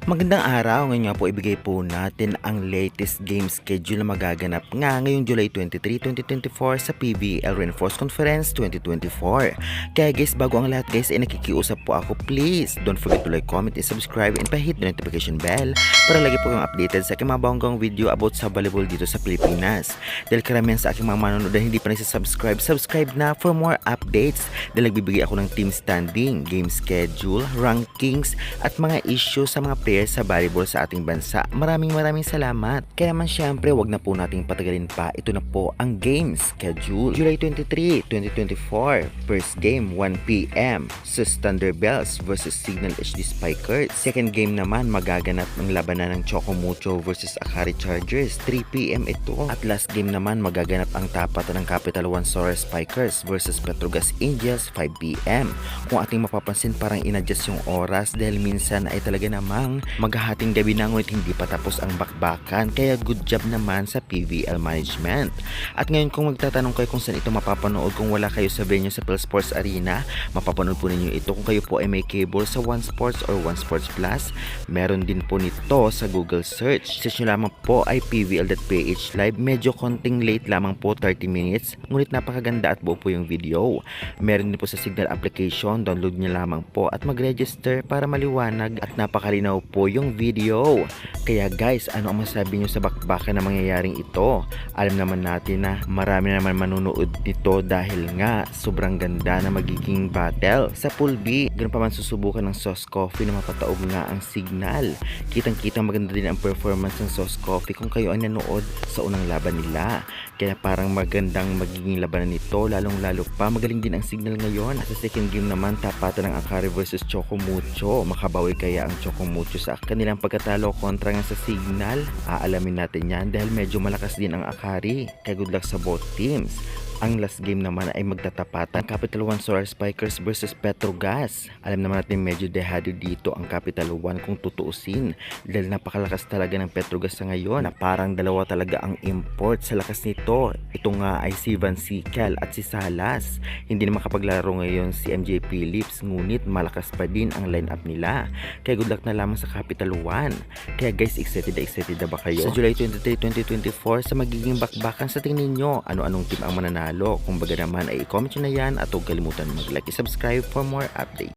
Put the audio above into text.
Magandang araw, ngayon nga po ibigay po natin ang latest game schedule na magaganap nga ngayong July 23, 2024 sa PBL Reinforced Conference 2024. Kaya guys, bago ang lahat guys ay nakikiusap po ako, please don't forget to like, comment, and subscribe and pa-hit the notification bell para lagi po kayong updated sa aking mga bagong video about sa volleyball dito sa Pilipinas. Dahil karamihan sa aking mga manonood na hindi pa nagsasubscribe, subscribe na for more updates dahil nagbibigay ako ng team standing, game schedule, rankings at mga issue sa mga players sa volleyball sa ating bansa. Maraming salamat. Kaya naman syempre, wag na po nating patagalin pa. Ito na po ang game schedule. July 23, 2024. First game, 1 p.m. Sus Thunderbells versus Signal HD Spikers. Second game naman, magaganap ng labanan ng Chocomucho versus Akari Chargers. 3 p.m. ito. At last game naman, magaganap ang tapatan ng Capital One Sora Spikers versus Petrogas Angels. 5 p.m. Kung ating mapapansin, parang inadjust yung oras dahil minsan ay talaga namang maghahating gabi na ngunit hindi pa tapos ang bakbakan, kaya good job naman sa PVL management. At ngayon kung magtatanong kayo kung saan ito mapapanood, kung wala kayo sa venue sa Phil Sports Arena, mapapanood po ninyo ito kung kayo po ay may cable sa One Sports or One Sports Plus. Meron din po nito sa Google search. Search nyo lamang po ay pvl.ph live. Medyo konting late lamang po, 30 minutes, ngunit napakaganda at buo po yung video. Meron din po sa Signal application, download nyo lamang po at mag-register para maliwanag at napakalinaw po yung video. Kaya guys, ano ang masabi nyo sa bakbakan na mangyayaring ito? Alam naman natin na marami na naman manunood nito dahil nga sobrang ganda na magiging battle. Sa Pool B, ganoon pa man susubukan ng Sauce Coffee na mapataob nga ang Signal. Kitang-kitang maganda din ang performance ng Sauce Coffee kung kayo ay nanood sa unang laban nila. Kaya parang magandang magiging labanan nito, lalong-lalo pa magaling din ang Signal ngayon. Sa second game naman, tapatan ng Akari versus Chocomucho. Makabawi kaya ang Chocomucho sa kanilang pagkatalo kontra nga sa Signal? Aalamin natin yan dahil medyo malakas din ang Akari. Kaya good luck sa both teams. Ang last game naman ay magtatapatan Capital One Sora Spikers versus Petrogas. Alam naman natin medyo dehado dito ang Capital One kung tutuusin dahil napakalakas talaga ng Petrogas sa ngayon na parang dalawa talaga ang import sa lakas nito. Ito nga ay si Van Sical at si Salas. Hindi na makapaglaro ngayon si MJ Phillips ngunit malakas pa din ang lineup nila. Kaya good luck na lamang sa Capital One. Kaya guys, excited na ba kayo? Sa July 23, 2024 sa magiging bakbakan, sa tingin niyo ano-anong team ang mananalo? Kung baga naman ay i-comment nyo na yan at huwag kalimutan mag-like and subscribe for more updates.